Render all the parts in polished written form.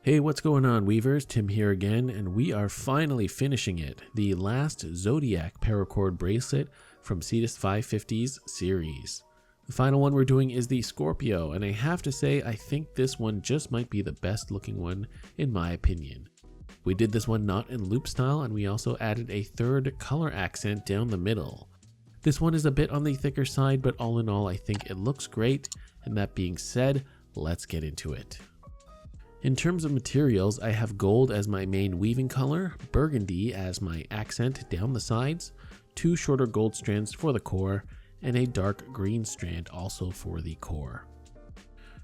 Hey, what's going on, weavers? Tim here again, and we are finally finishing it, the last Zodiac Paracord Bracelet from Cetus 550's series. The final one we're doing is the Scorpio, and I have to say I think this one just might be the best looking one in my opinion. We did this one not in loop style, and we also added a third color accent down the middle. This one is a bit on the thicker side, but all in all I think it looks great, and that being said, let's get into it. In terms of materials, I have gold as my main weaving color, burgundy as my accent down the sides, 2 shorter gold strands for the core, and a dark green strand also for the core.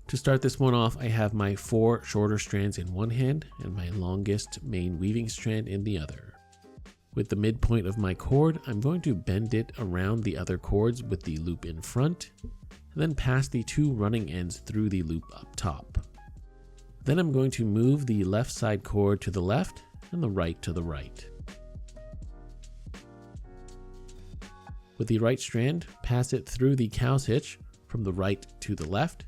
To start this one off, I have my 4 shorter strands in one hand and my longest main weaving strand in the other. With the midpoint of my cord, I'm going to bend it around the other cords with the loop in front, and then pass the 2 running ends through the loop up top. Then I'm going to move the left side cord to the left and the right to the right. With the right strand, pass it through the cow's hitch from the right to the left.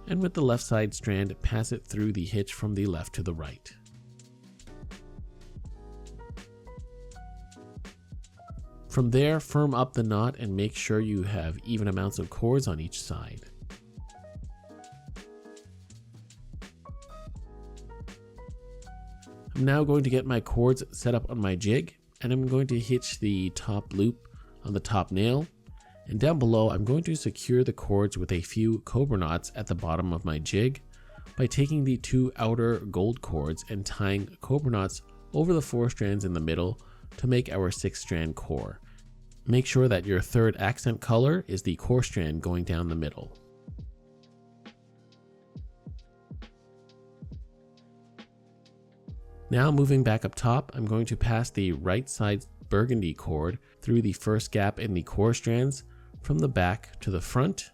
And with the left side strand, pass it through the hitch from the left to the right. From there, firm up the knot and make sure you have even amounts of cords on each side. I'm now going to get my cords set up on my jig, and I'm going to hitch the top loop on the top nail, and down below I'm going to secure the cords with a few cobra knots at the bottom of my jig by taking the 2 outer gold cords and tying cobra knots over the 4 strands in the middle to make our 6-strand core. Make sure that your third accent color is the core strand going down the middle. Now moving back up top, I'm going to pass the right side burgundy cord through the first gap in the core strands from the back to the front,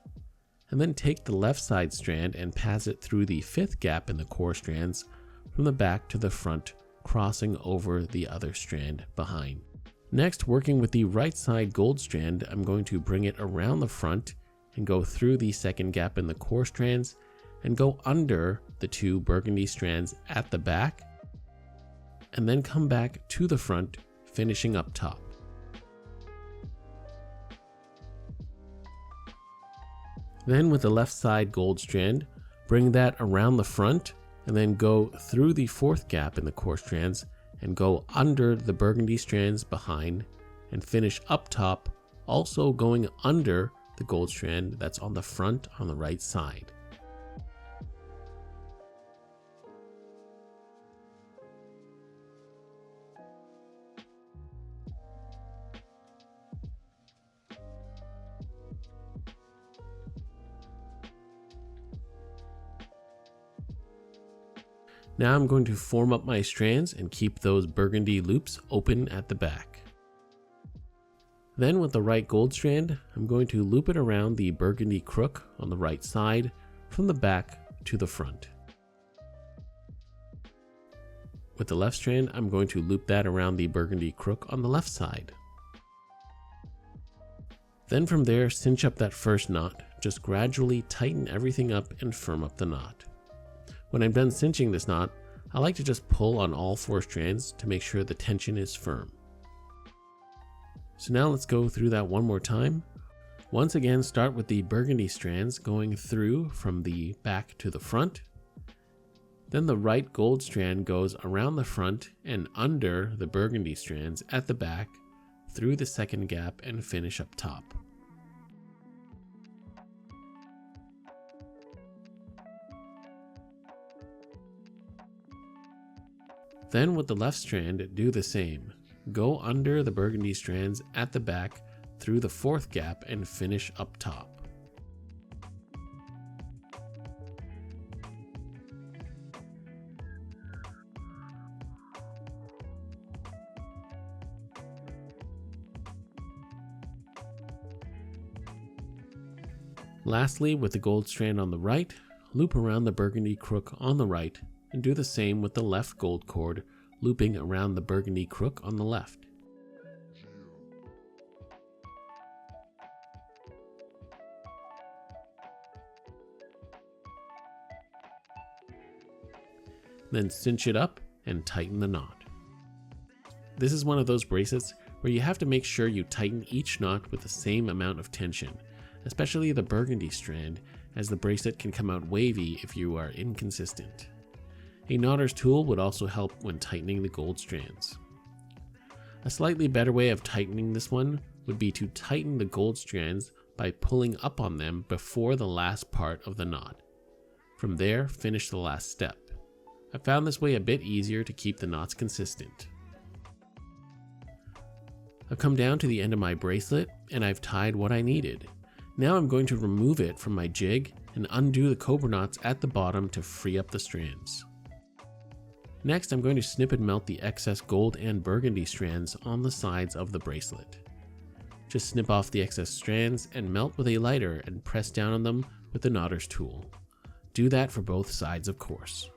and then take the left side strand and pass it through the 5th gap in the core strands from the back to the front, crossing over the other strand behind. Next, working with the right side gold strand, I'm going to bring it around the front and go through the 2nd gap in the core strands and go under the 2 burgundy strands at the back, and then come back to the front, finishing up top. Then with the left side gold strand, bring that around the front and then go through the 4th gap in the core strands and go under the burgundy strands behind and finish up top, also going under the gold strand that's on the front on the right side. Now I'm going to form up my strands and keep those burgundy loops open at the back. Then with the right gold strand, I'm going to loop it around the burgundy crook on the right side from the back to the front. With the left strand, I'm going to loop that around the burgundy crook on the left side. Then from there, cinch up that first knot. Just gradually tighten everything up and firm up the knot. When I'm done cinching this knot, I like to just pull on all 4 strands to make sure the tension is firm. So now let's go through that one more time. Once again, start with the burgundy strands going through from the back to the front. Then the right gold strand goes around the front and under the burgundy strands at the back through the 2nd gap and finish up top. Then with the left strand, do the same. Go under the burgundy strands at the back through the 4th gap and finish up top. Lastly, with the gold strand on the right, loop around the burgundy crook on the right and do the same with the left gold cord, looping around the burgundy crook on the left. Then cinch it up and tighten the knot. This is one of those bracelets where you have to make sure you tighten each knot with the same amount of tension, especially the burgundy strand, as the bracelet can come out wavy if you are inconsistent. A knotter's tool would also help when tightening the gold strands. A slightly better way of tightening this one would be to tighten the gold strands by pulling up on them before the last part of the knot. From there, finish the last step. I found this way a bit easier to keep the knots consistent. I've come down to the end of my bracelet and I've tied what I needed. Now I'm going to remove it from my jig and undo the cobra knots at the bottom to free up the strands. Next, I'm going to snip and melt the excess gold and burgundy strands on the sides of the bracelet. Just snip off the excess strands and melt with a lighter and press down on them with the knotter's tool. Do that for both sides, of course.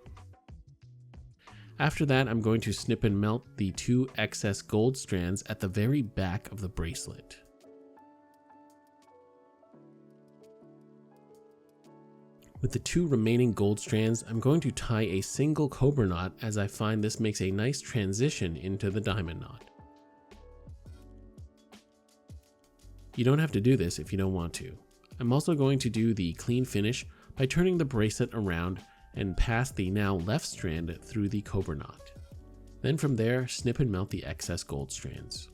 After that, I'm going to snip and melt the 2 excess gold strands at the very back of the bracelet. With the 2 remaining gold strands, I'm going to tie a single cobra knot, as I find this makes a nice transition into the diamond knot. You don't have to do this if you don't want to. I'm also going to do the clean finish by turning the bracelet around and pass the now left strand through the cobra knot. Then from there, snip and melt the excess gold strands.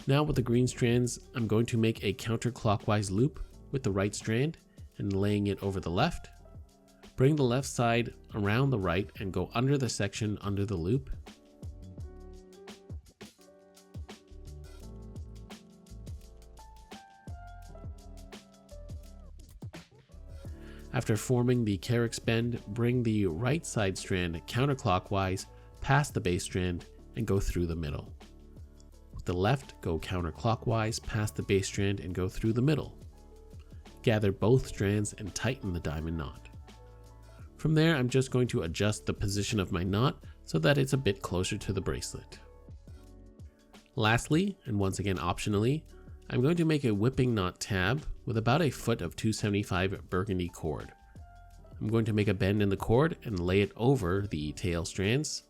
Now with the green strands, I'm going to make a counterclockwise loop with the right strand and laying it over the left. Bring the left side around the right and go under the section under the loop. After forming the carex bend, bring the right side strand counterclockwise past the base strand and go through the middle. With the left, go counterclockwise past the base strand and go through the middle. Gather both strands and tighten the diamond knot. From there, I'm just going to adjust the position of my knot so that it's a bit closer to the bracelet. Lastly, and once again optionally, I'm going to make a whipping knot tab with about a foot of 275 burgundy cord. I'm going to make a bend in the cord and lay it over the tail strands.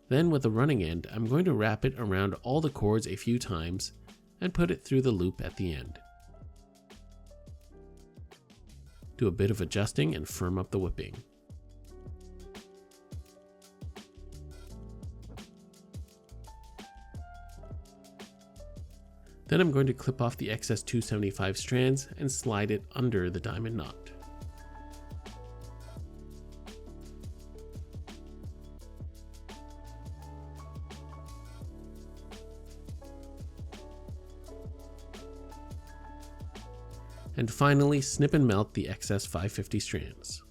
Then with the running end, I'm going to wrap it around all the cords a few times and put it through the loop at the end. Do a bit of adjusting and firm up the whipping. Then I'm going to clip off the excess 275 strands and slide it under the diamond knot. And finally, snip and melt the excess 550 strands.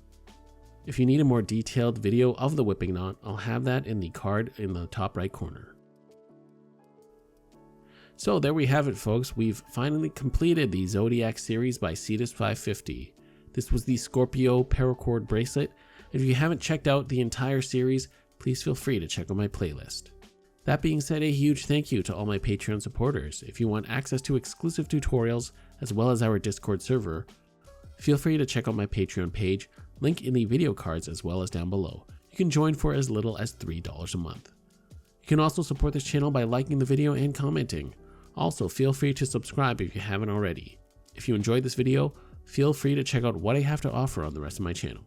If you need a more detailed video of the whipping knot, I'll have that in the card in the top right corner. So there we have it, folks. We've finally completed the Zodiac series by Cetus 550. This was the Scorpio Paracord Bracelet. If you haven't checked out the entire series, please feel free to check out my playlist. That being said, a huge thank you to all my Patreon supporters. If you want access to exclusive tutorials, as well as our Discord server, feel free to check out my Patreon page, link in the video cards as well as down below. You can join for as little as $3 a month. You can also support this channel by liking the video and commenting. Also, feel free to subscribe if you haven't already. If you enjoyed this video, feel free to check out what I have to offer on the rest of my channel.